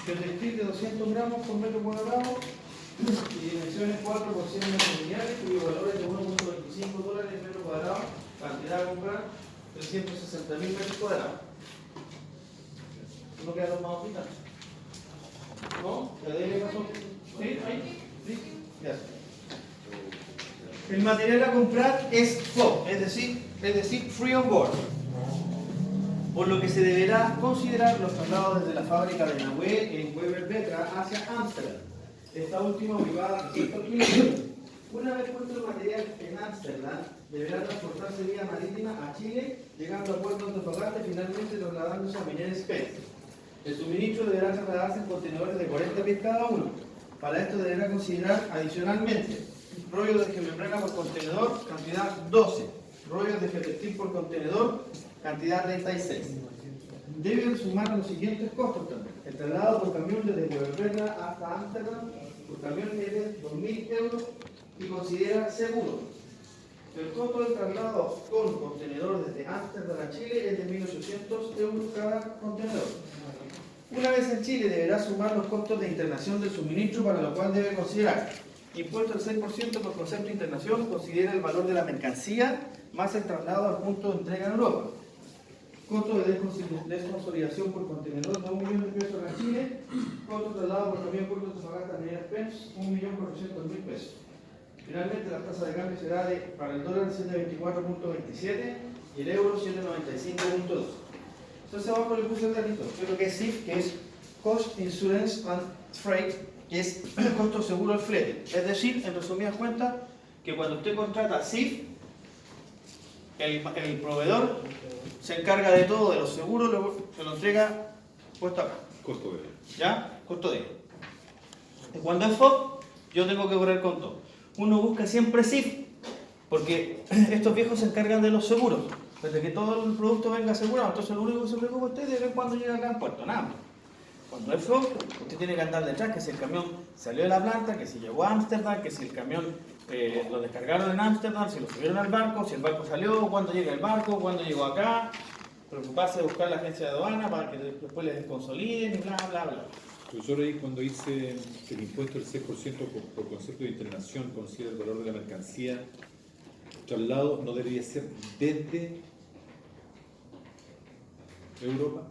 Ferritil de 200 gramos por metro cuadrado y dimensiones 4 por 100 metros lineales, cuyo valor es de $1.25 metro cuadrado, cantidad a comprar 360.000 metros cuadrados. ¿No quedaron más hojitas? ¿No? ¿Ya de ahí pasó? ¿Sí? ¿Ahí? ¿Sí? Gracias. El material a comprar es FOB, es decir, free on board. Por lo que se deberá considerar los traslados desde la fábrica de Nahué en Weber Vetra hacia Ámsterdam. Esta última ubicada a 5 kilómetros. Una vez puesto el material en Ámsterdam, deberá transportarse vía marítima a Chile, llegando a Puerto Antofagasta y finalmente trasladándose a Minera Spence. El suministro deberá trasladarse en contenedores de 40 pies cada uno. Para esto deberá considerar adicionalmente rollos de membrana por contenedor, cantidad 12. Rollos de ferritil por contenedor, cantidad 36. Deben sumar los siguientes costos también. El traslado por camión desde Weber hasta Ámsterdam por camión es de 2.000 euros y considera seguro. El costo del traslado con contenedor desde Ámsterdam a Chile es de 1.800 euros cada contenedor. Una vez en Chile deberá sumar los costos de internación del suministro, para lo cual debe considerar impuesto al 6% por concepto de internación, considera el valor de la mercancía más el traslado al punto de entrega en Europa. Costo de desconsolidación por contenedor de 1 millón de pesos en Chile. Costo de traslado por camión Puerto Antofagasta Minera Spence, 1.400.000 pesos. Finalmente la tasa de cambio será de, para el dólar 724.27 y el euro 795.2. Entonces abajo le puse el datito, creo que es CIF, que es Cost Insurance and Freight, que es el costo seguro del flete. Es decir, en resumidas cuentas, que cuando usted contrata CIF, el proveedor se encarga de todo, de los seguros, se lo entrega puesto acá. Costo de ello. ¿Ya? Costo de ello. Y cuando es FOB, yo tengo que correr con todo. Uno busca siempre CIF, porque estos viejos se encargan de los seguros. Desde que todo el producto venga asegurado, entonces lo único que se preocupa usted es de cuando llega acá en puerto, nada más. Cuando es FOB, usted tiene que andar detrás, que si el camión salió de la planta, que si llegó a Ámsterdam, que si el camión lo descargaron en Ámsterdam, si lo subieron al barco, si el barco salió, cuándo llega el barco, cuándo llegó acá, preocuparse de buscar la agencia de aduana para que después les consoliden y bla, bla, bla. Profesor, ahí cuando dice que el impuesto del 6% por concepto de internación considera el valor de la mercancía, traslado no debería ser desde Europa.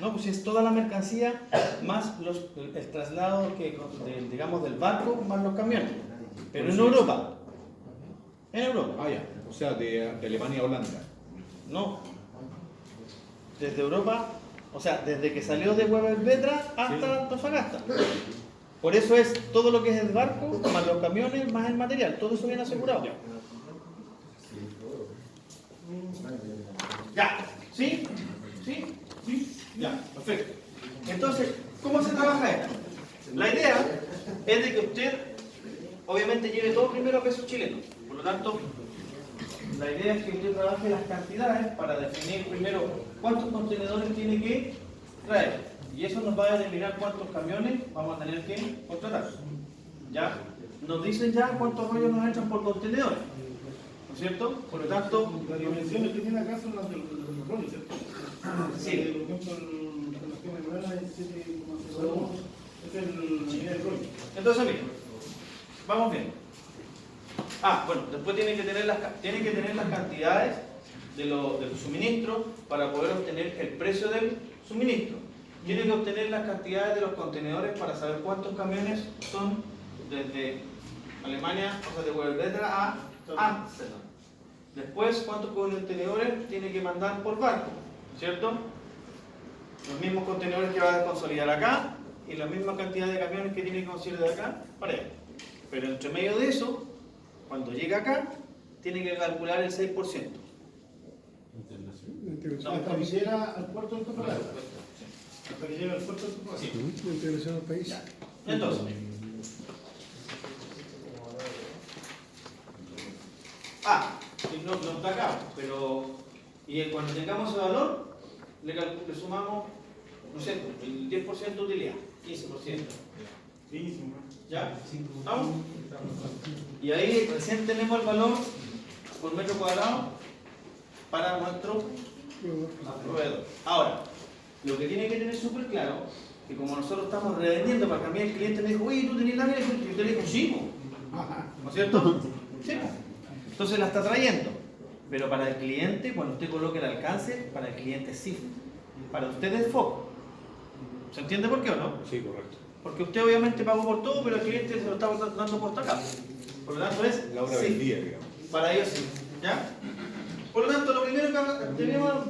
No, pues es toda la mercancía más el traslado digamos del barco más los camiones. Pero en Europa. En Europa. Ah, ya. O sea, de Alemania a Holanda. No. Desde Europa, o sea, desde que salió de Weber Vetra hasta Antofagasta. Por eso es todo lo que es el barco, más los camiones, más el material. Todo eso viene asegurado. Ya. ¿Sí? ¿Sí? ¿Sí? Ya, perfecto. Entonces, ¿cómo se trabaja esto? La idea es de que usted, obviamente, lleve todo primero a pesos chilenos. Por lo tanto, la idea es que usted trabaje las cantidades para definir primero cuántos contenedores tiene que traer. Y eso nos va a determinar cuántos camiones vamos a tener que contratar. ¿Ya? Nos dicen ya cuántos rollos nos entran por contenedor. ¿No es cierto? Por lo tanto, las dimensiones que tiene acá son las de los rollos, ¿cierto? sí. Por ejemplo, la que me mueve es 7,02, es el nivel rollo. Entonces, miren, vamos bien. Bueno, después tienen que tener las cantidades de los suministros para poder obtener el precio del suministro. Tienen que obtener las cantidades de los contenedores para saber cuántos camiones son desde Alemania, o sea, de Weber Vetra a Ámsterdam. Después, cuántos contenedores tiene que mandar por barco, ¿cierto? Los mismos contenedores que va a consolidar acá y la misma cantidad de camiones que tiene que consolidar de acá para allá. Pero entre medio de eso, cuando llega acá, tiene que calcular el 6%. No, hasta que llega al puerto de Antofagasta. Hasta que llega al puerto de Antofagasta. Sí. Integración al país. Entonces, no está acá, pero y cuando tengamos ese valor, le sumamos, no sé, el 10% de utilidad, 15%. ¿Ya? ¿Estamos? Y ahí recién tenemos el valor por metro cuadrado para nuestro proveedor. Ahora, lo que tiene que tener súper claro, que como nosotros estamos revendiendo para cambiar, el cliente me dijo, oye, ¿tú tenés lámina? Y yo te digo, sí, po. ¿No es cierto? Sí. Entonces la está trayendo. Pero para el cliente, cuando usted coloque el alcance, para el cliente sí. Para usted es foco. ¿Se entiende por qué o no? Sí, correcto. Porque usted obviamente pagó por todo, pero el cliente se lo está dando por acá. Por lo tanto es La hora sí. del día, digamos. Para ellos sí. ¿Ya? Por lo tanto, lo primero que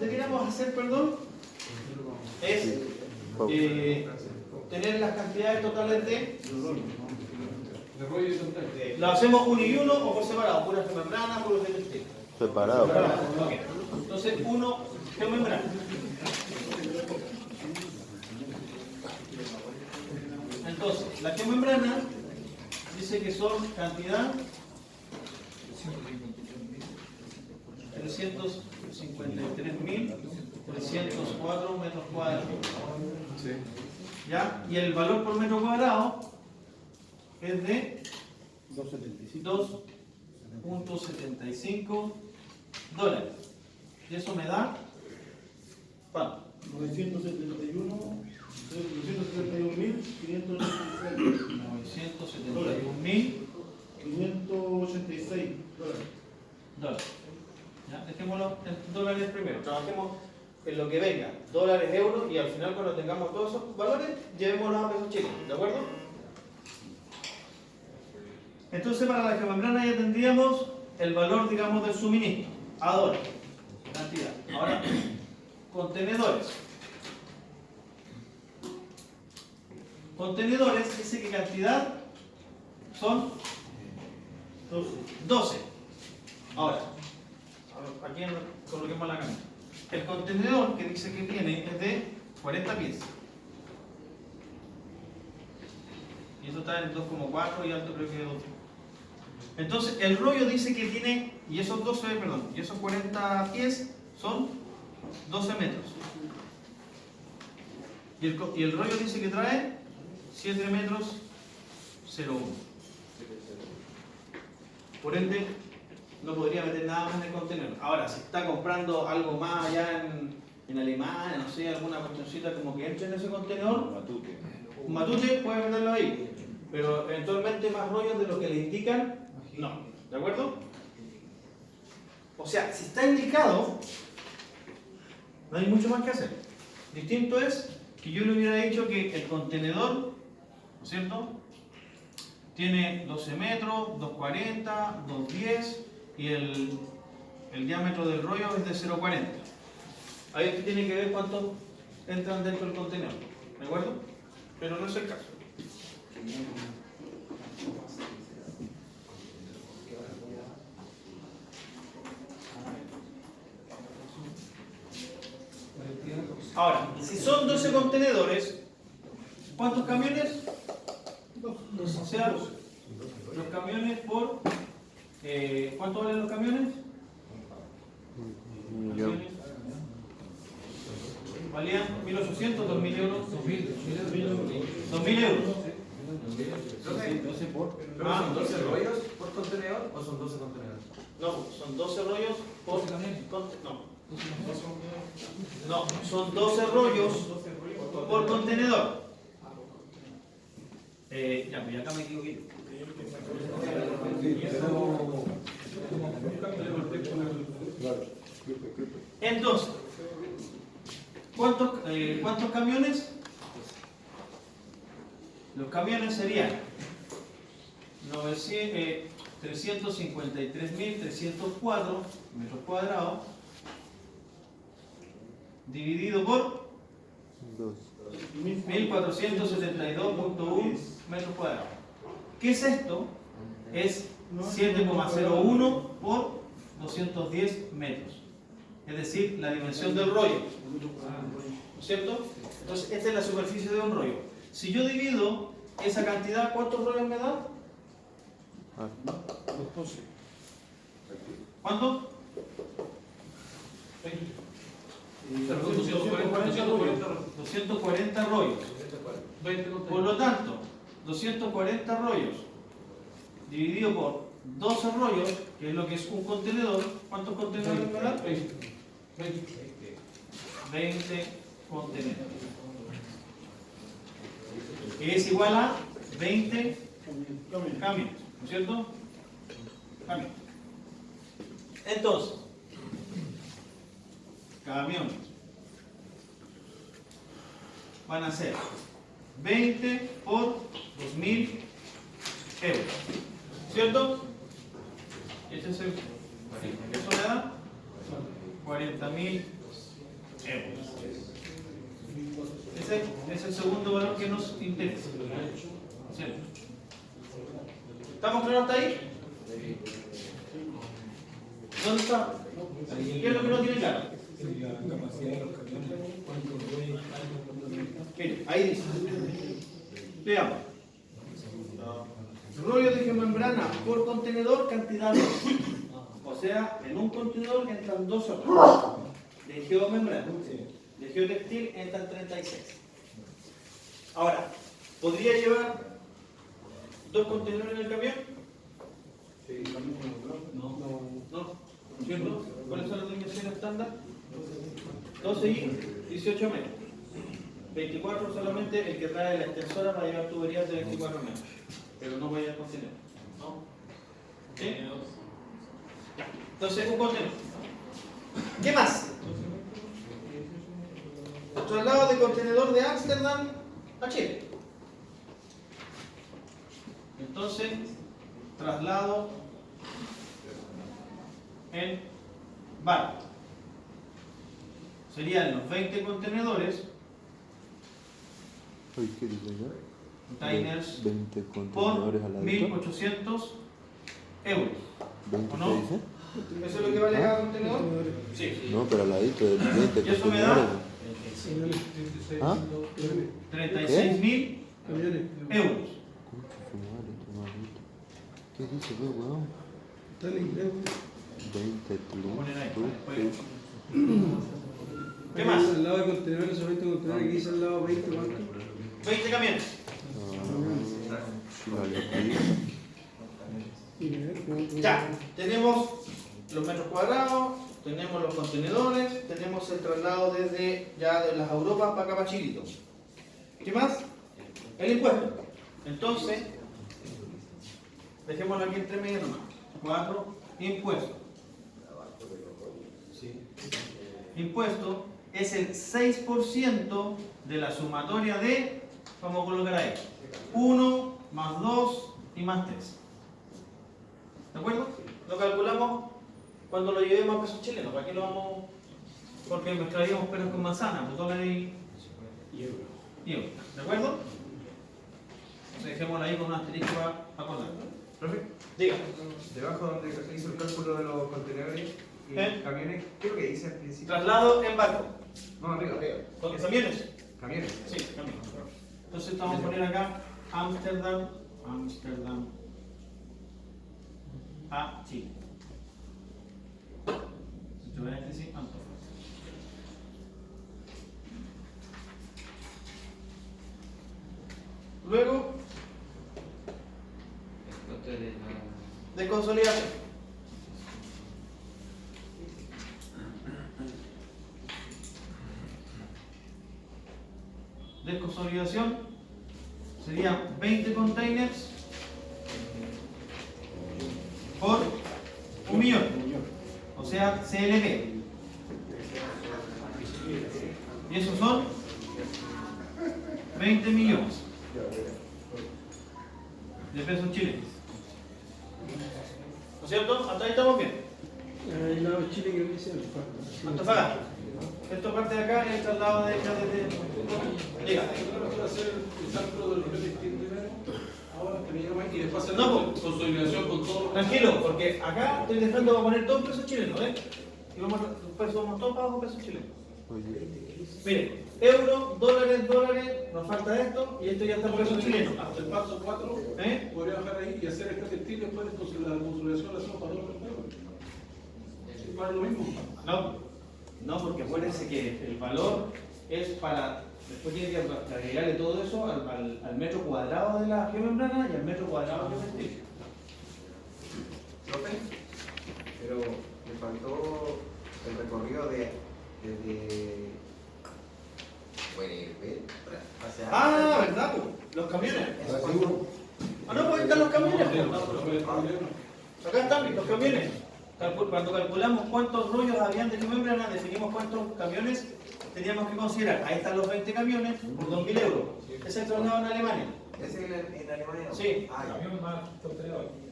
deberíamos hacer, es tener las cantidades totales de... ¿Lo hacemos uno y uno o por separado? ¿Puras geomembranas, puros de textil? Separado. Ok. Entonces, uno, geomembrana. Entonces, la geomembrana dice que son cantidad 353.304 metros cuadrados. Sí. ¿Ya? Y el valor por metro cuadrado es de 2.75 dólares. Y eso me da, ¿cuánto? 971.586 971.586 dólares. ¿Ya? Dejémoslo en dólares primero. Trabajemos en lo que venga, dólares, euros, y al final cuando tengamos todos esos valores, llevémoslos a pesos chicos, ¿de acuerdo? Entonces para la geomembrana ya tendríamos el valor, digamos, del suministro, a dólares, cantidad. Ahora, contenedores. Contenedores, dice que cantidad son 12. Ahora, aquí coloquemos la cámara. El contenedor que dice que tiene es de 40 pies. Y eso está en 2,4 y alto creo que 2. Entonces, el rollo dice que tiene, y esos 40 pies son 12 metros. Y el rollo dice que trae 7 metros 0,1. Por ende, no podría meter nada más en el contenedor. Ahora, si está comprando algo más allá en Alemania, no sé, alguna cuestioncita como que entre en ese contenedor, un matute puede meterlo ahí. Pero eventualmente más rollos de lo que le indican, no. ¿De acuerdo? O sea, si está indicado, no hay mucho más que hacer. Distinto es que yo le hubiera dicho que el contenedor, ¿no es cierto?, tiene 12 metros, 2,40, 2,10 y el diámetro del rollo es de 0,40. Ahí usted tiene que ver cuántos entran dentro del contenedor. ¿De acuerdo? Pero no es el caso. Ahora, si son 12 contenedores, ¿cuántos camiones? O sea, los camiones por... ¿cuánto valen los camiones? Valían 1.800, 2.000 euros. 2.000 euros. ¿Son 12 rollos por contenedor o son 12 contenedores? No, son 12 rollos por... No, son 12 rollos por contenedor. Ya, pues acá me equivoqué. Entonces, ¿cuántos camiones? Los camiones serían 353.304 metros cuadrados dividido por 1.472.1 metros cuadrados. ¿Qué es esto? Es 7,01 por 210 metros. Es decir, la dimensión del rollo. ¿No es cierto? Entonces, esta es la superficie de un rollo. Si yo divido esa cantidad, ¿cuántos rollos me da? ¿Cuánto? 240 rollos. Por lo tanto, 240 rollos dividido por 12 rollos, que es lo que es un contenedor. ¿Cuántos contenedores me da? 20 contenedores. Que es igual a 20 camiones, ¿no es cierto? Camiones. Entonces, camiones van a ser 20 por 2.000 euros, ¿cierto? Este es el, eso le da 40.000 euros. Ese es el segundo valor que nos interesa. ¿Cierto? ¿Estamos claros hasta ahí? ¿Dónde está? ¿Qué es lo que no tiene claro? La capacidad de los camiones. Mire, ahí dice. Veamos. Rollo de geomembrana por contenedor, cantidad 2. O sea, en un contenedor entran 2 horas de geomembrana. De geotextil entran 36. Ahora, ¿podría llevar 2 contenedores en el camión? No. ¿Cierto? ¿Cuáles son las dimensiones estándar? 12 y 18 metros. 24 solamente el que trae la extensora para llevar tuberías de 24 metros. Pero no voy a contener. ¿No? ¿Sí? Entonces, un contenedor. ¿Qué más? Traslado de contenedor de Ámsterdam a Chile. Entonces, traslado en barco. Serían los 20 contenedores, Oye, ¿qué dice acá? containers, 20 por contenedores a la 1.800 euros. 20 ¿O no? ¿qué dice? ¿Eso es lo que vale cada contenedor? Sí. No, pero al ladito del 20 ¿Y eso me da? contenedores. ¿Ah? 36.000 Camiones. euros. Concha su madre, tu maldito. ¿Qué dice, pues, weón? Está en inglés. 20 Ponen ahí, triunfos. ¿Qué más? Al lado de contenedores, solamente contenedores que dice al lado 20, ¿cuánto? 20 camiones. Ya, tenemos los metros cuadrados, tenemos los contenedores, tenemos el traslado desde ya de las Europas para acá para Chilito. ¿Qué más? El impuesto. Entonces, dejémoslo aquí entre medio nomás. 4, impuesto. Impuesto es el 6% de la sumatoria de, vamos a colocar ahí, 1 más 2 y más 3. ¿De acuerdo? Lo calculamos cuando lo llevemos a pesos chilenos. ¿Para qué lo vamos? Porque mezclaríamos peras con manzana, pues dólares y euros. ¿De acuerdo? Entonces dejémoslo ahí con un asterisco para acordar. Profe, Diga. debajo donde hizo el cálculo de los contenedores y camiones, ¿qué es lo que dice al principio? Traslado en barco. No, arriba. ¿Con camiones? Camiones. Sí, camiones. Entonces vamos a poner acá Ámsterdam a Chile. Entre paréntesis, Antofagasta. Luego, de consolidación. De consolidación serían 20 containers por 1 millón, o sea, CLP. Y esos son 20 millones de pesos chilenos. ¿No es cierto? Hasta ahí estamos bien. El lado de Chile que dice Antofagasta. Esto parte de acá, el traslado de acá desde. Diga. Y después hacer No, la consolidación con todo. Tranquilo, porque acá estoy dejando para poner todos pesos chilenos, ¿eh? Y vamos todos para abajo pesos chilenos. Miren, euro, dólares, nos falta esto y esto ya está en pesos chilenos. Hasta el paso 4, podría bajar ahí y hacer este textil después de la consolidación la hacemos para todos los mercados. ¿Para lo mismo? No, porque acuérdense que el valor es para. Después tiene que agregarle todo eso al metro cuadrado de la geomembrana y al metro cuadrado del textil. Profe, pero me faltó el recorrido de Ah, ¿verdad? Po? Los camiones. Ah, no, pues ahí están los camiones. Po. Acá están los camiones. Cuando calculamos cuántos rollos habían de membrana, definimos cuántos camiones teníamos que considerar. Ahí están los 20 camiones por 2.000 euros. Ese es el traslado en Alemania. ¿Es en Alemania? Sí.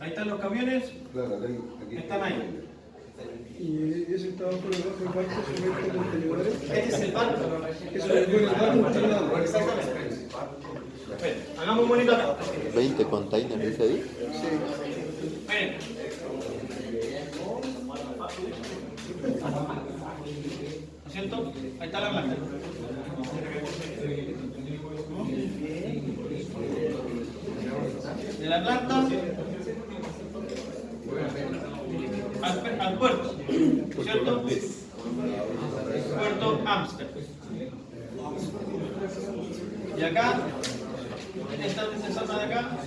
Ahí están los camiones. Están ahí. Y ese está bajo el barco, se mete contenedores. Este es el barco. Eso es el barco. Exactamente. Esperen, hagamos un bonito acá. 20 containers, dice ahí. Miren. ¿No es cierto? Ahí está la planta. De la planta al puerto, ¿cierto? Puerto Amsterdam. Y acá, esta zona de acá,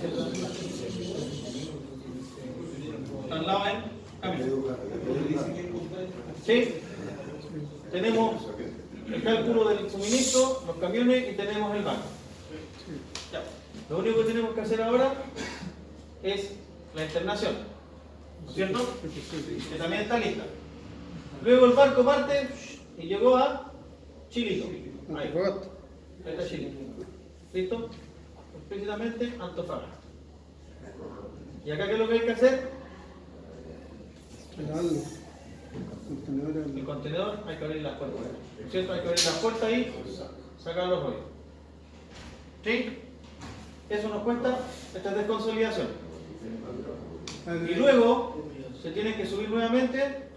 traslado en camión. ¿Sí? Tenemos el cálculo del suministro, los camiones y tenemos el barco. Ya. Lo único que tenemos que hacer ahora es la internación, ¿no es cierto? Que también está lista. Luego el barco parte y llegó a Chilito. Ahí está Chilito. ¿Listo? Explícitamente Antofagasta. ¿Y acá qué es lo que hay que hacer? El contenedor hay que abrir las puertas. ¿No es cierto? Hay que abrir las puertas y sacar los rollos. ¿Sí? Eso nos cuesta esta desconsolidación. Y luego se tiene que subir nuevamente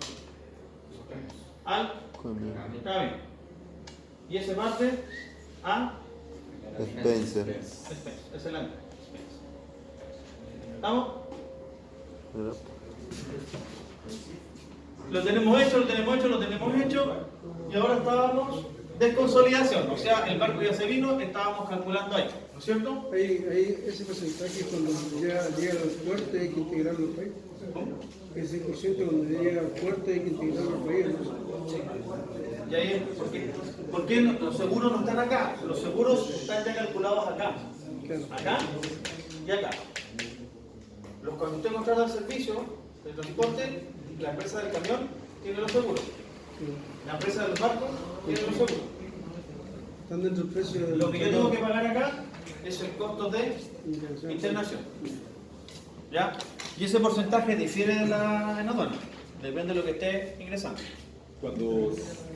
al camión. Y ese parte a Spencer. Excelente. ¿Estamos? Lo tenemos hecho. Y ahora estábamos desconsolidación. O sea, el barco ya se vino, estábamos calculando ahí. ¿No es cierto? Ahí ese porcentaje cuando llega al puerto hay que integrarlo al país. Ese porcentaje cuando llega al puerto hay que integrarlo al país. ¿Y ahí por qué los seguros no están acá? Los seguros están ya calculados acá. Acá y acá. Cuando usted contrata el servicio de transporte, la empresa del camión tiene los seguros. La empresa del barco tiene los seguros. Están dentro del precio. Lo que yo tengo que pagar acá es el costo de internación. ¿Ya? Y ese porcentaje difiere de la en aduana. Depende de lo que esté ingresando. Cuando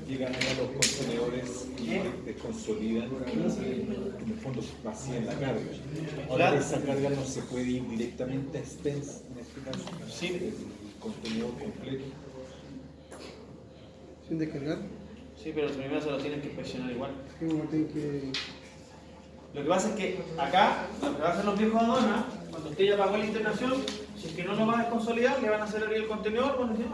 llegan a los contenedores y desconsolidan, en el fondo vacían la carga. Ahora esa carga no se puede ir directamente a expense, en este caso. Sí. El contenedor completo. Sin descargar. Sí, pero primero se lo tienen que inspeccionar igual. Que Lo que pasa es que acá, lo que hacen los viejos aduanas, cuando usted ya pagó la internación, si es que no lo va a desconsolidar, le van a hacer abrir el contenedor, van a decir,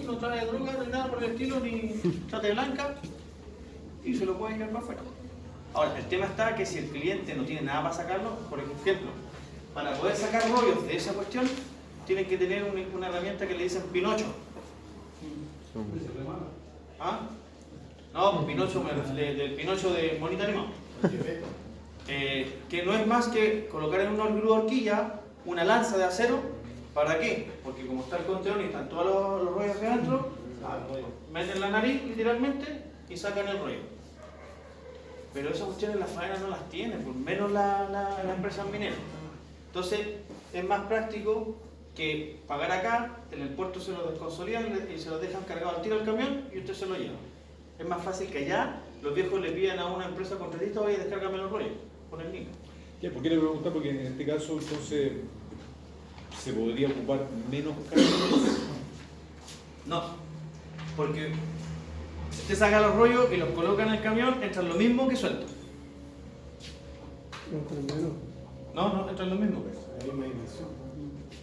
no trae droga, ni nada por el estilo, ni trate blanca, y se lo pueden llevar para afuera. Ahora, el tema está que si el cliente no tiene nada para sacarlo, por ejemplo, para poder sacar rollos de esa cuestión, tienen que tener una herramienta que le dicen Pinocho. ¿Ah? No, pues Pinocho, del Pinocho de Monita Animado. Que no es más que colocar en una horquilla una lanza de acero. ¿Para qué? Porque como está el contenedor y están todos los rollos hacia adentro, meten la nariz literalmente y sacan el rollo. Pero esas cuestiones las faenas no las tienen, por menos la empresa minera. Entonces es más práctico que pagar acá, en el puerto se lo desconsolidan y se lo dejan cargado al tiro al camión y usted se lo lleva. Es más fácil que allá los viejos le pidan a una empresa contratista, oye, descárgame los rollos, con el link. ¿Por qué le pregunto? Porque en este caso entonces se podría ocupar menos camiones. No, porque si usted saca los rollos y los coloca en el camión, entran lo mismo que sueltos. No, entran lo mismo.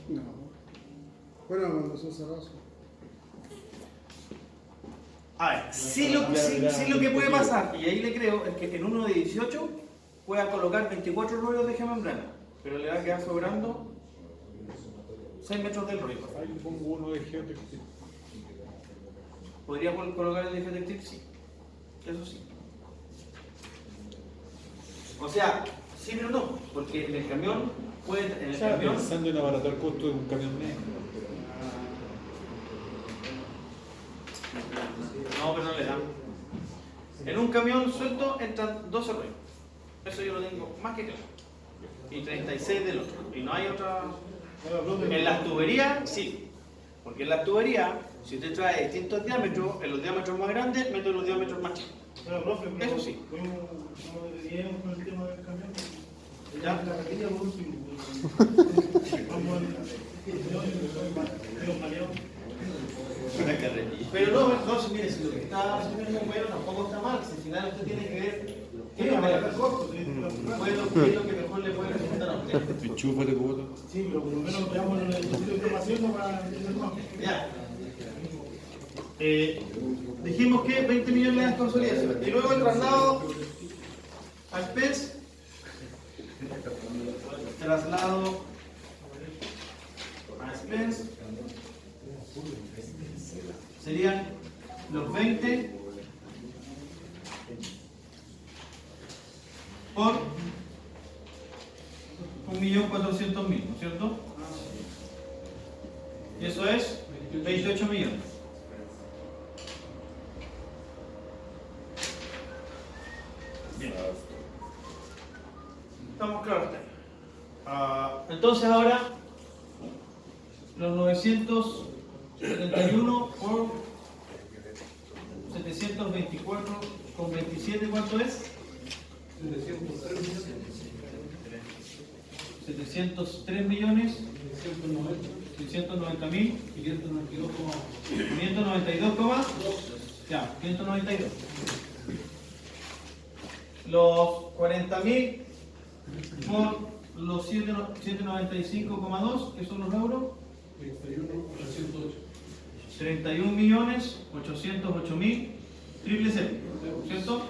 No. Bueno, cuando son cerrados. A ver, sí lo que puede pasar, y ahí le creo, es que en uno de 18 pueda colocar 24 rollos de membrana, pero le va a quedar sobrando 6 metros del rollo. Ahí le pongo uno de geotextil. ¿Podría colocar el de geotextil? Sí. Eso sí. O sea, sí pero no, porque en el camión puede, en el Estaba camión, pensando en abaratar costos de un camión negro. no, pero no le dan. En un camión suelto entran 12 ruedas. Eso yo lo tengo más que claro. Y 36 del otro. Y no hay otra. En las tuberías, sí. Porque en las tuberías, si usted trae distintos diámetros, en los diámetros más grandes, meto los diámetros más chicos. Eso sí. ¿Cómo deberíamos con el tema del camión? ¿Ya? La carretilla por último. Vamos al mareado. Pero no, si mire, si lo que está haciendo es bueno, tampoco está mal. Si al final usted tiene que ver qué es lo que mejor le puede resultar a usted. Enchúfate tu voto. Sí, pero por lo menos veamos el necesito de información ¿no? Para entender más. Ya. Dijimos que 20 millones de consolidación. Y luego el traslado a expense. Traslado a expense. Serían los 20 por 1.400.000, ¿no es cierto? Y eso es 28 millones. Bien. Estamos claros. Entonces ahora los 971 por 724 con 27, ¿cuánto es? 703 millones 690.000 592, ya, 592. Los 40.000 por los 795,2, que son los euros. 31.808.000 triple cero, ¿cierto?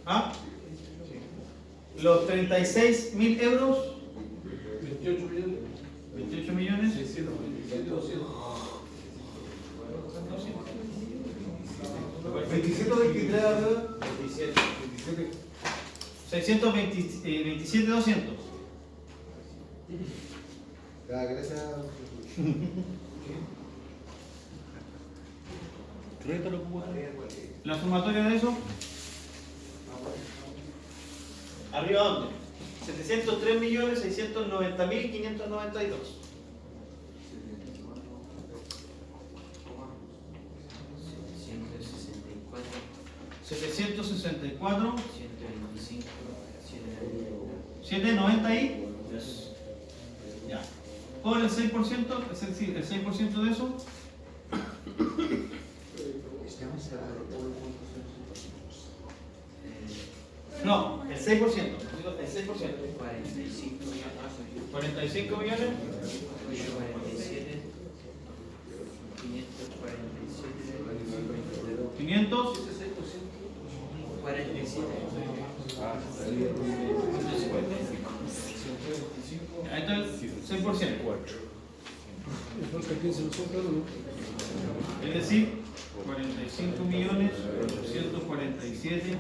¿Ah? Los 36.000 euros, 28 millones, 627.200. La sumatoria de eso, arriba dónde? 703.690.592. $764, 790 y ya. Por el 6%, es decir, el 6% de eso. No, el 6%. Digo, el 6%. 45 millones. 500. 47. Ahí está el 6%. Porque aquí se lo soplan, ¿no? Es decir, 45.847.547.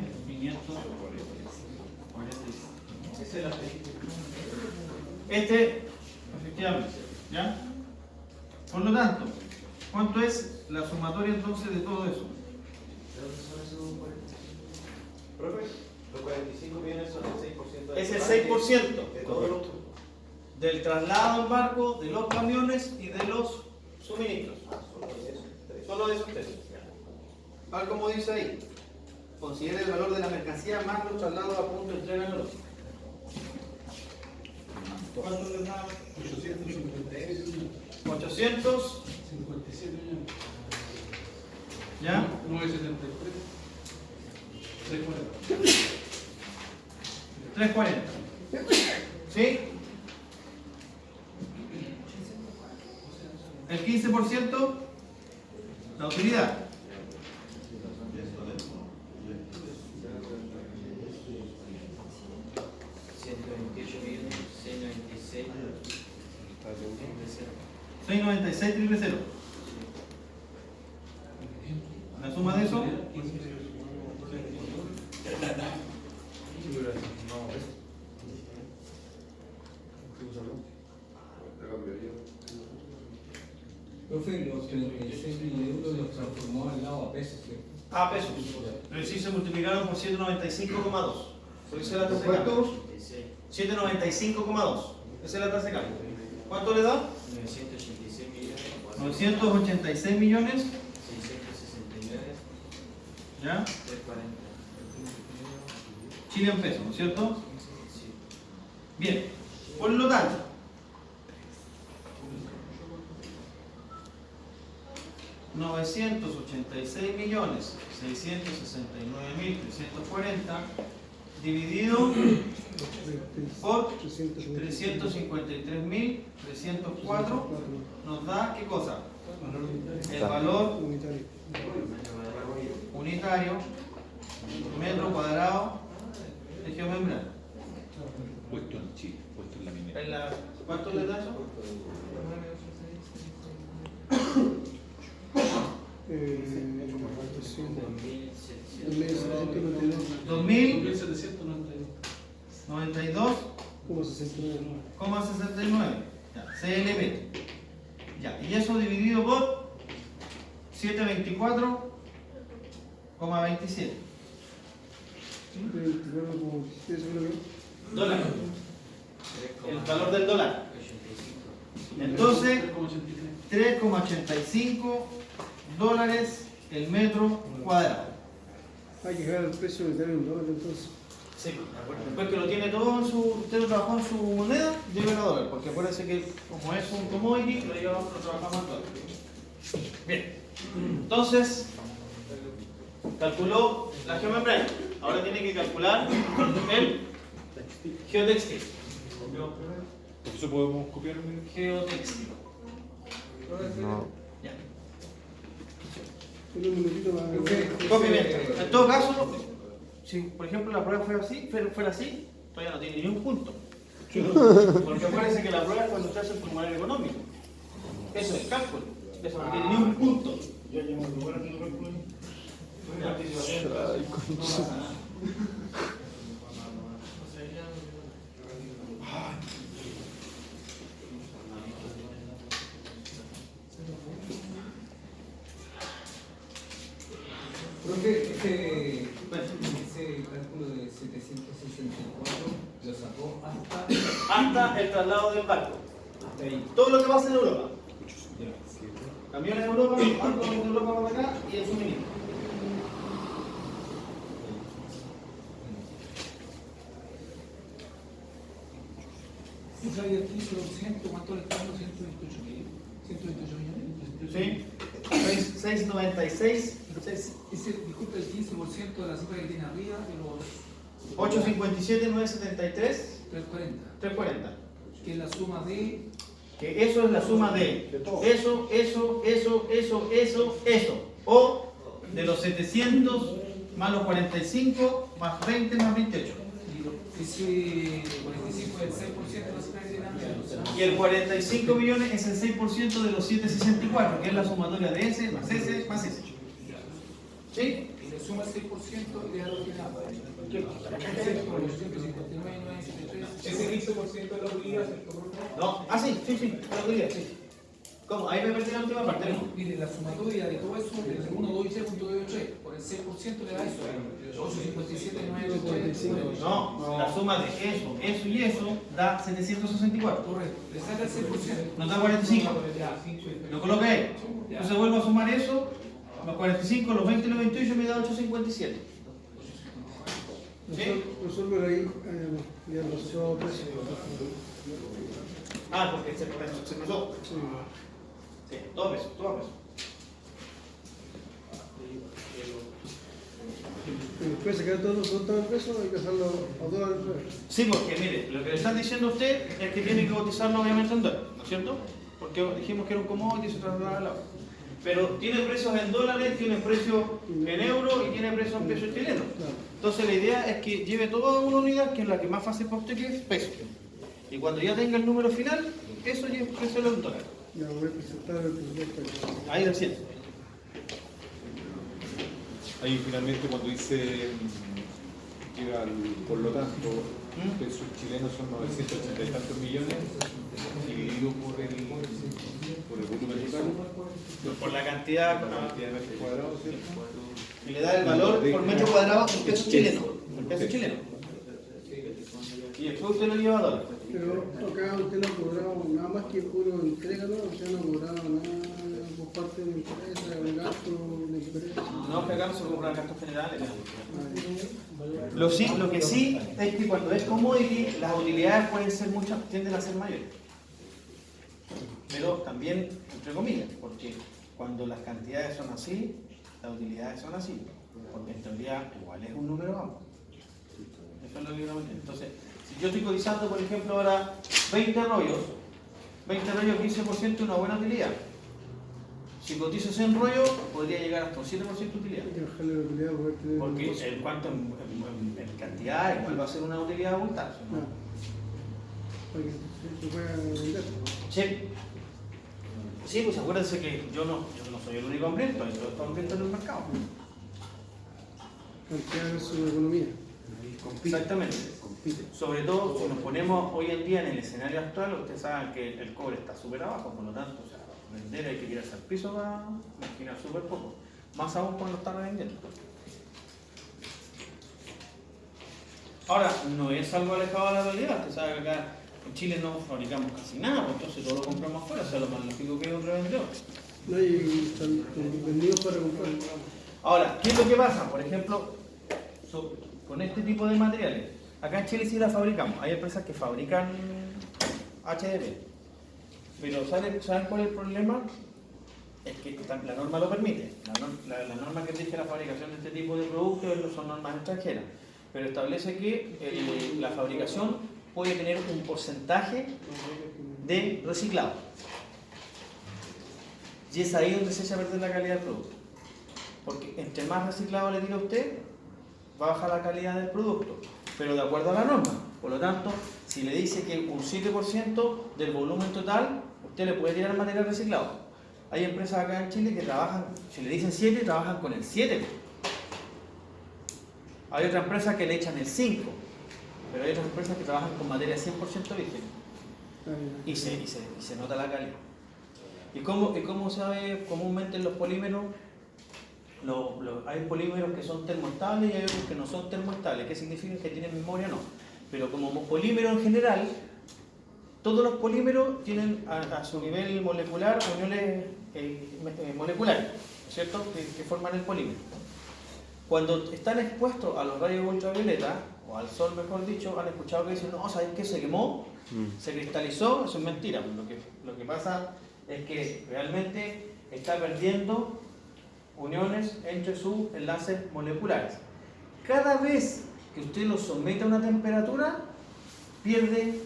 Efectivamente, ¿ya? Por lo tanto, ¿cuánto es la sumatoria entonces de todo eso? Profe, los 45 millones son el 6% del Es el total 6% de todo lo del traslado en barco, de los camiones y de los suministros. Solo de esos tres. Tal como dice ahí, considere el valor de la mercancía más los traslados a punto de entrega en el otro. ¿Cuánto les da? 800. 57 millones. ¿Ya? 973. 340. ¿Sí? El 15%, la utilidad. $696 triple cero. La suma de eso, Profe, los 36.000 euros los transformó al lado a pesos, ¿cierto? A pesos. Pero sí se multiplicaron por 795,2. Por eso es la tasa de cambio. 795,2. Esa es la tasa de cambio. ¿Cuánto le da? 986 millones. 986 millones. 669. ¿Ya? 340. Chile en pesos, ¿no es cierto? Sí. Bien. Por lo tanto, $986.669.340 dividido por 353.304 nos da ¿qué cosa? El valor unitario metro cuadrado de geomembrana. Puesto en Chile, puesto en la minera. ¿Cuánto le da eso? 2.092,69 CLP. Ya, y eso dividido por 724,27 dólares. El valor del dólar. Entonces, 3,85 dólares el metro cuadrado. Hay que dejar el precio unitario en dólares entonces. Sí, después que lo tiene todo en su, usted lo trabajó en su moneda, lleve a dólar, porque acuérdense que como es un commodity, lo trabajamos en dólar. Bien, entonces, calculó la geomembrana, ahora tiene que calcular el geotextil. ¿Eso podemos copiar? Geotextil. No. Ya. Un minutito más. Copia mientras. En todo caso, si por ejemplo la prueba fuera así, todavía no tiene ni un punto. Porque acuérdense que la prueba es cuando se hace el formulario económico. Eso es cálculo. Eso no tiene ni un punto. Ya llegamos al lugar que lo calculé. Profe, ese cálculo de 764 lo sacó Hasta el traslado del barco. hasta ahí. Todo lo que pasa en Europa. Ya. Camiones de Europa, barcos de Europa para acá y el suministro. Si sabía aquí son 100, ¿cuánto le estamos? 128 millones. 128 millones. ¿Sí? 696. Disculpe, el 15% de la cifra que tiene arriba de los 857, 973, 340, 340. que es la suma de Que eso es la suma de eso. O de los 700 más los 45 más 20 más 28. ese 45 es el 6% de la cifra que tiene arriba. Y el 45 millones es el 6% de los 764, que es la sumatoria de ese más ese más ese. ¿Sí? Y le suma el 6% y le da lo que da. Ese 15% de la utilidad, No, sí, la utilidad, sí. ¿Cómo? Ahí me perdí la última parte, ¿no? mire, la sumatoria de todo eso, entre 1, 2 y 3, punto 2 y 3, por el 6% le da eso. 857, 9, No, la suma de eso y eso da 764. correcto, le saca el 6%. Nos da 45. Lo coloca ahí. Entonces vuelvo a sumar eso, los 45, los 20 y los 28 me da 857. ¿Sí? Resuelve ahí, ya lo asociado a precio. Ah, porque se cruzó. Sí. Sí, todo peso. Y después se queda todo el peso, hay que hacerlo a dólares. Sí, porque mire, lo que le están diciendo a usted es que tiene que cotizarlo obviamente en dólares, ¿no es cierto? Porque dijimos que era un commodity y se trasladaba al lado. Pero tiene precios en dólares, tiene precios en euros y tiene precios en pesos chilenos. Entonces la idea es que lleve toda una unidad, que es la que más fácil para usted, que es peso. Y cuando ya tenga el número final, eso ya es precio en dólares. Ya voy a presentar el presupuesto. Ahí recién. Ahí finalmente cuando dice por lo tanto, pesos chilenos son 980 y tantos millones, dividido por el volumen total, Por la cantidad por la cantidad de metros cuadrados, ¿cierto? y le da el valor por metro cuadrado en pesos chilenos. En pesos chilenos. Y después usted lo lleva a dólares. Pero acá usted no ha cobrado nada más que puro entrega, ¿no? Usted no ha cobrado nada por parte de la empresa, el gasto de la empresa. No pegamos sobre los gastos generales. Lo que sí es que cuando es commodity, las utilidades pueden ser muchas, tienden a ser mayores. Pero también, entre comillas, porque cuando las cantidades son así, las utilidades son así. Porque en teoría igual es un número amplio. Eso es lo que yo no entiendo. Entonces, si yo estoy cotizando, por ejemplo, ahora 20 rollos, 15% es una buena utilidad. Si cotizo 100 rollos, podría llegar hasta un 7% de utilidad. Hay que bajarle la utilidad por tener Porque el cuanto en cantidad igual va a ser una utilidad abundante. ¿No? para que se pueda vender. Sí, pues acuérdense que yo no soy el único hambriento, hay todos están hambrientos en el mercado. Cantidad versus economía. Exactamente. Sobre todo si nos ponemos hoy en día en el escenario actual, ustedes saben que el cobre está súper abajo, por lo tanto, o sea, vender hay que tirarse al piso para imaginar súper poco. Más aún cuando lo están revendiendo. Ahora, no es algo alejado de la realidad. Usted sabe que acá en Chile no fabricamos casi nada, pues entonces todo lo compramos afuera, o sea, lo más lógico que es un revendedor. No hay están vendidos para comprar. Ahora, ¿qué es lo que pasa? Por ejemplo, con este tipo de materiales. Acá en Chile sí la fabricamos. Hay empresas que fabrican HDP. Pero ¿saben cuál es el problema? Es que la norma lo permite. La norma que rige la fabricación de este tipo de productos son normas extranjeras. Pero establece que la fabricación puede tener un porcentaje de reciclado. Y es ahí donde se echa a perder la calidad del producto. Porque entre más reciclado le tira a usted, va a bajar la calidad del producto, pero de acuerdo a la norma. Por lo tanto, si le dice que un 7% del volumen total, usted le puede tirar material reciclado. Hay empresas acá en Chile que trabajan, si le dicen 7, trabajan con el 7. Hay otras empresas que le echan el 5, pero hay otras empresas que trabajan con materia 100% virgen. Y se nota la calidad. ¿Y cómo se ve comúnmente en los polímeros? Hay polímeros que son termoestables y hay otros que no son termoestables. ¿Qué significa? Que tienen memoria o no. Pero como polímero en general, todos los polímeros tienen a su nivel molecular uniones moleculares, ¿cierto? Que forman el polímero. Cuando están expuestos a los rayos ultravioleta, o al sol mejor dicho, han escuchado que dicen, no, ¿sabes qué? Se quemó, se cristalizó. Eso es mentira. Lo que pasa es que realmente está perdiendo uniones entre sus enlaces moleculares. Cada vez que usted lo somete a una temperatura, pierde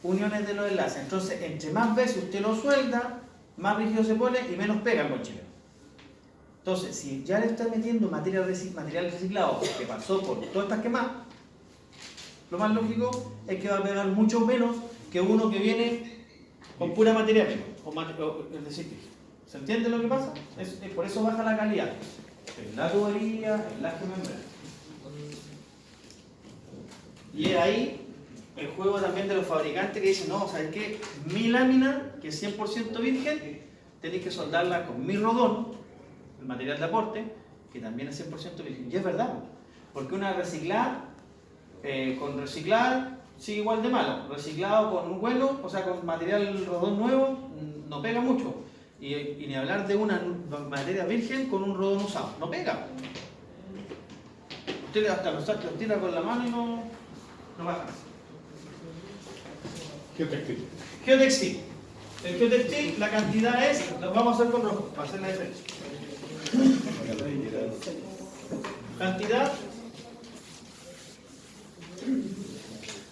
uniones de los enlaces. Entonces, entre más veces usted lo suelda, más rígido se pone y menos pega el conchilero. Entonces, si ya le está metiendo material reciclado que pasó por todas estas quemadas, lo más lógico es que va a pegar mucho menos que uno que viene con pura materia prima, es decir, ¿se entiende lo que pasa? Por eso baja la calidad. En la tubería, en la membrana. Y es ahí el juego también de los fabricantes que dicen, no, ¿sabes qué? Mi lámina, que es 100% virgen, tenéis que soldarla con mi rodón, el material de aporte, que también es 100% virgen. Y es verdad, porque una reciclada, con reciclar, sigue igual de malo. Reciclado con un bueno, o sea, con material rodón nuevo, no pega mucho. Y ni hablar de una materia virgen con un rodón usado. No pega. Usted hasta lo tira con la mano y no baja. Geotextil. Geotextil. El geotextil, la cantidad es, lo vamos a hacer con rojo, para hacer la diferencia. Cantidad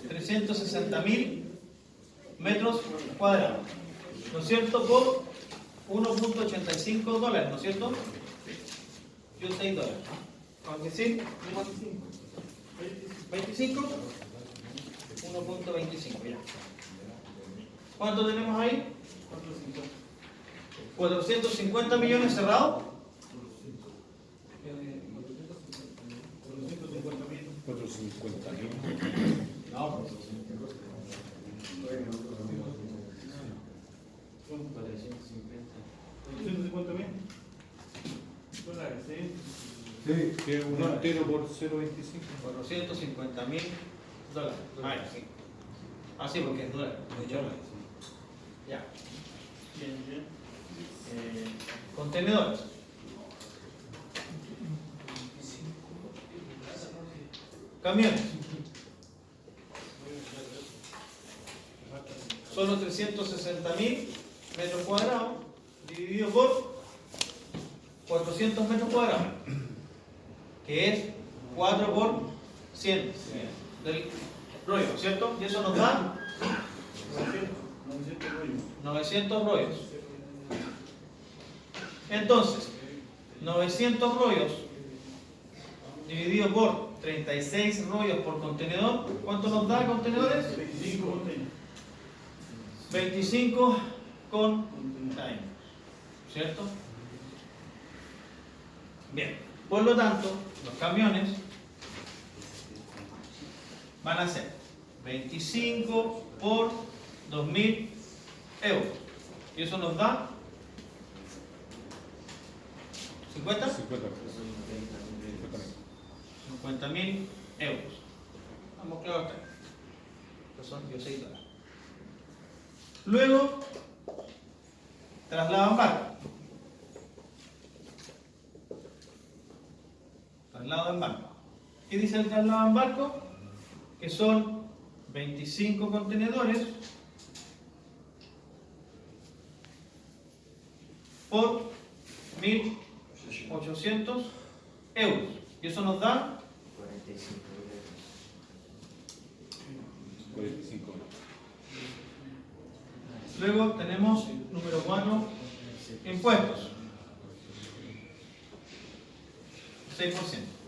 360.000 metros cuadrados. ¿No es cierto? Por 1.85 dólares, ¿no es cierto? Yo 6 dólares. Aunque sí, 25, 1.25, ya. ¿Cuánto tenemos ahí? 450 millones cerrados. 450. $150.000. No, pues, Son 450. 150.000 dólares, ¿sí? Que un entero por 0.25. 450.000 dólares. Ah, sí. Ah, sí, porque es dólar. Ya. Bien, bien. Contenedores. Camiones. Solo 360.000 metros cuadrados dividido por 400 metros cuadrados, que es 4 por 100 del rollo, ¿cierto? Y eso nos da 900 rollos. Entonces, 900 rollos dividido por 36 rollos por contenedor, ¿cuánto nos da contenedores? 25 contenedores. 25 containers, ¿cierto? Bien, por lo tanto, los camiones van a ser 25 por 2.000 euros. Y eso nos da 50. 50.000 euros. Vamos claro acá. Estos son 16 dólares. Luego, traslado en barco. Traslado en barco. ¿Qué dice el traslado en barco? Que son 25 contenedores por 1.800 euros. Y eso nos da 45. Luego tenemos número 4, impuestos. 6%.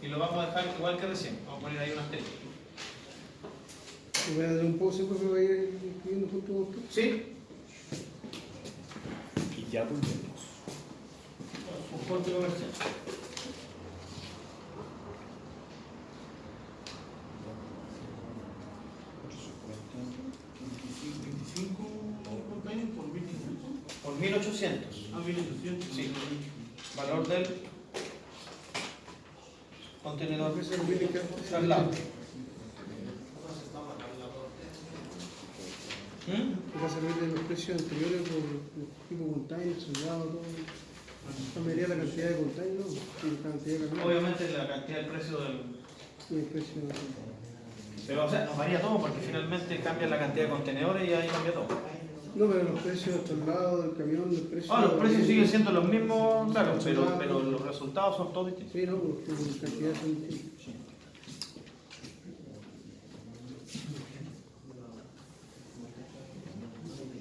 Y lo vamos a dejar igual que recién. Vamos a poner ahí un asterisco. ¿Me voy a dar un pause porque voy a ir escribiendo junto con usted? ¿Sí? Y ya volvemos. Un corte comercial. Por 1.800. Ah, 1.800. Sí. Valor del contenedor Ese lo viene que traslado. va a servir de los precios anteriores por el tipo de container, soldado, todo. No me diría la cantidad de container, ¿no? Sí, la cantidad de camiones. Obviamente la cantidad del precio del... Y el precio. Pero o sea, nos varía todo porque finalmente cambia la cantidad de contenedores y ahí cambia todo. No, pero los precios del traslado, del camión, del precio. Ah, los precios siguen siendo los mismos, claro, pero los resultados son todos distintos. Sí, no, porque las cantidades son distintas.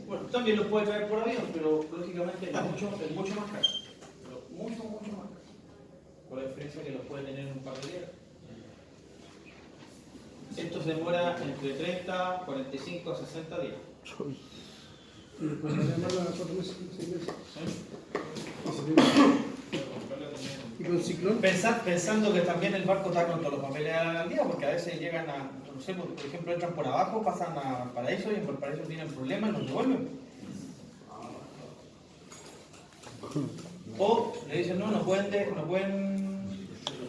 Bueno, también los puede traer por avión, pero lógicamente es mucho más caro. Pero mucho más caro. Con la diferencia que los puede tener en un par de días. Esto se demora entre 30, 45 a 60 días. Y después además las 4 meses, 6 meses. Y con ciclón. Pensando que también el barco está con todos los papeles al día, porque a veces llegan a, no sé, por ejemplo, entran por abajo, pasan a Paraíso y en Valparaíso tienen problemas y los devuelven. O le dicen, no pueden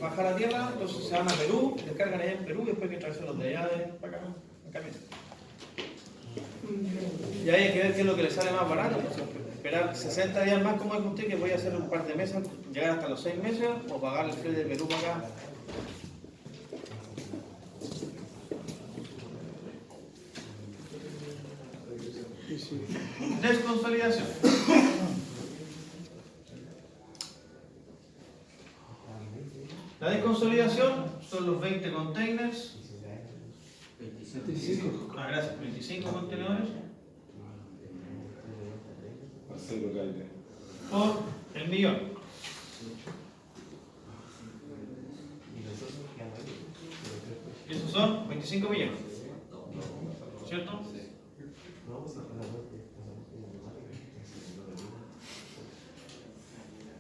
bajar a tierra, entonces se van a Perú, descargan allá en Perú y después hay que traerse los de allá para acá, en camión. Y ahí hay que ver qué es lo que le sale más barato. Esperar 60 días más, como dijo usted, que voy a hacer un par de meses, llegar hasta los 6 meses, o pagar el flete de Perú para acá. Sí, sí. Desconsolidación. La desconsolidación son los 20 containers. 25. Ah, gracias. 25 contenedores Acero Galde. por el millón. Y esos son 25 millones. ¿Cierto?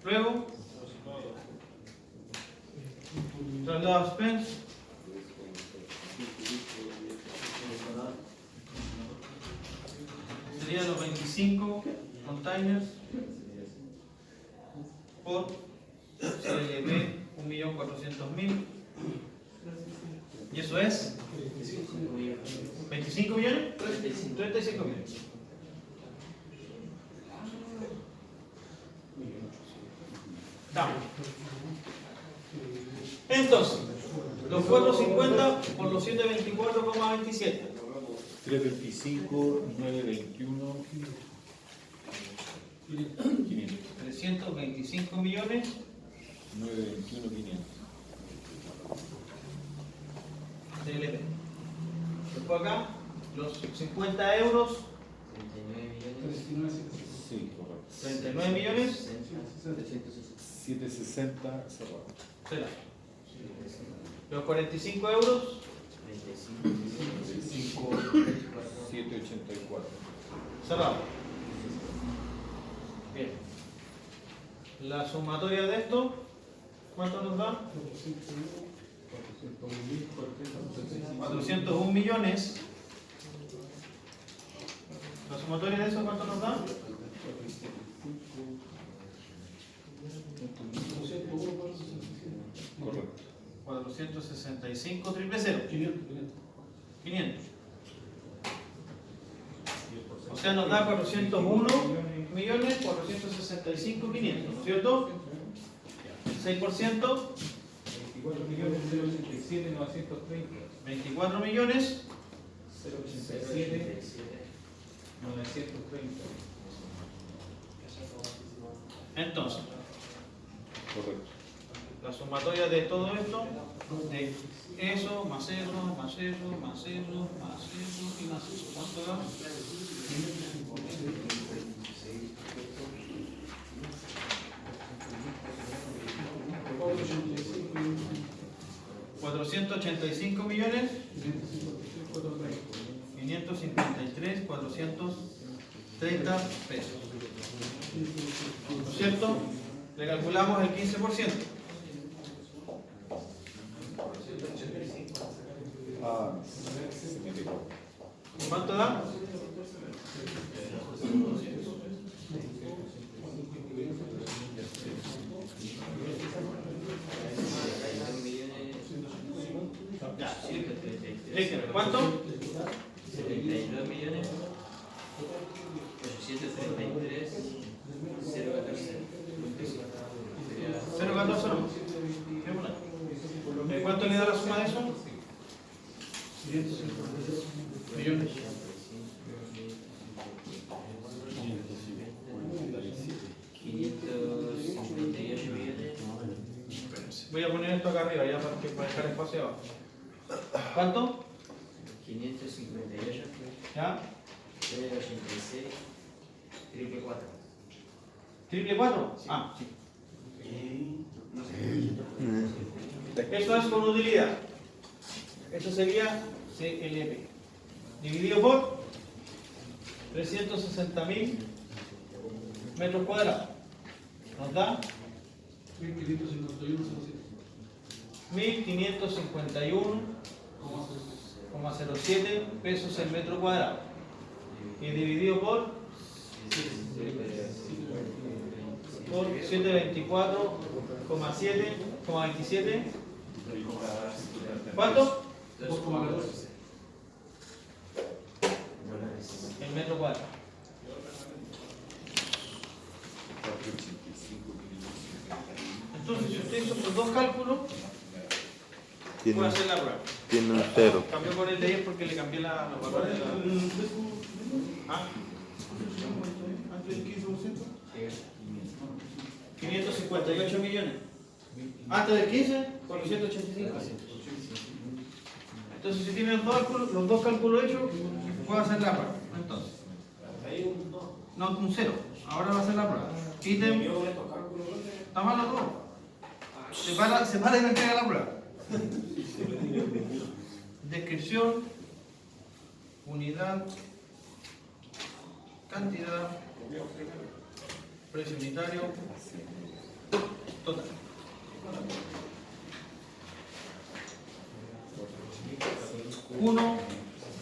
Luego, traslado expense serían los 25 containers por CLP 1.400.000. ¿Y eso es? 25 millones. 35 millones. Estamos. Entonces, los 450 por los 724,27. 325, 921, 500. 325 millones. 921, 500. CLP. Después acá, los 50 euros. Sí, correcto. 39 millones. 760 cerrado. Será. Los 45 euros. 784. Cerrado. Bien. La sumatoria de esto, ¿cuánto nos da? 401 millones. La sumatoria de eso, ¿cuánto nos da? 465 triple cero. 500. O sea, nos da 401 millones 465 500, ¿no es cierto? 6%. 24 millones 087 930. 24 millones. 087 930. Entonces, Correcto. la sumatoria de todo esto, de eso, más eso, más eso, más eso, más eso y más eso. ¿Cuánto da? 485 millones 553 430 pesos. ¿No es cierto? Le calculamos el 15%. ¿Cuánto da? Ya, sí. ¿Cuánto? 72 millones 833 014. 0,14 no. ¿Cuánto le da la suma de eso? Millones. 558 millones. Voy a poner esto acá arriba ya para dejar espacio abajo. ¿Cuánto? 558 ¿Ya? 386 triple 4. ¿Triple 4? Ah, sí. Esto es con utilidad. Esto sería CLP. Dividido por 360.000 metros cuadrados. Nos da 1.551,07 pesos el metro cuadrado. Y dividido por 724,27. ¿Cuánto? 2,14. El metro cuadrado. Entonces, si usted hizo estos dos cálculos, puede hacer la prueba. Tiene un cero. Cambió por el de ayer porque le cambié los valores de la... ¿Ah? Antes del 15%. 558 millones. Antes del 15, 485. Entonces, si tiene los dos cálculos hechos, puede hacer la prueba. Entonces, no, un cero. Ahora va a hacer la prueba. Ítem. Está malo todo. Se para y me entrega la prueba. Descripción, unidad, cantidad, precio unitario, total. Uno,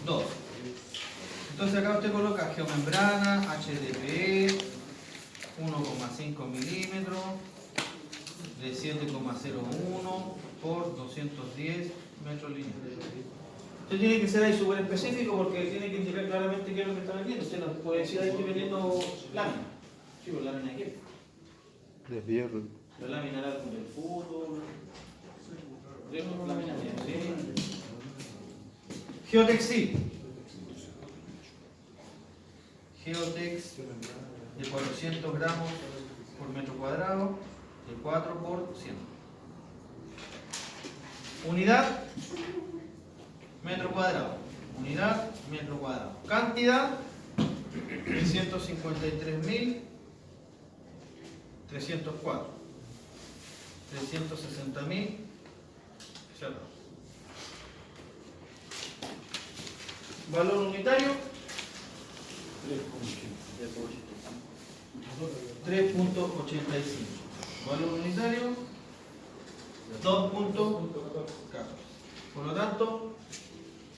dos. Entonces acá acá usted coloca geomembrana, HDPE, 1,5 milímetros, de 7,01 por 210 metros lineales. Usted tiene que ser ahí súper específico porque tiene que indicar claramente qué es lo que está vendiendo. Usted no puede decir ahí estoy vendiendo lámina. Sí, pues lámina de qué. De hierro. La lámina era del fútbol. Lámina de Geotextil. Geotex de 400 gramos por metro cuadrado, de 4 por 100. Unidad, metro cuadrado. Unidad, metro cuadrado. Cantidad, 353.304. 360.000. Valor unitario, 3.85. Valor unitario, 2.14. Por lo tanto,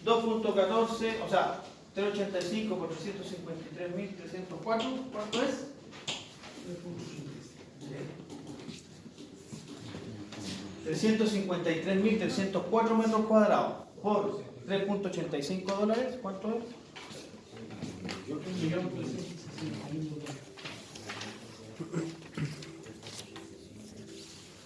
2.14, o sea, 385 por 353.304, ¿cuánto es? 353.304 metros cuadrados por 3.85 dólares, ¿cuánto es? 1.365.000 dólares.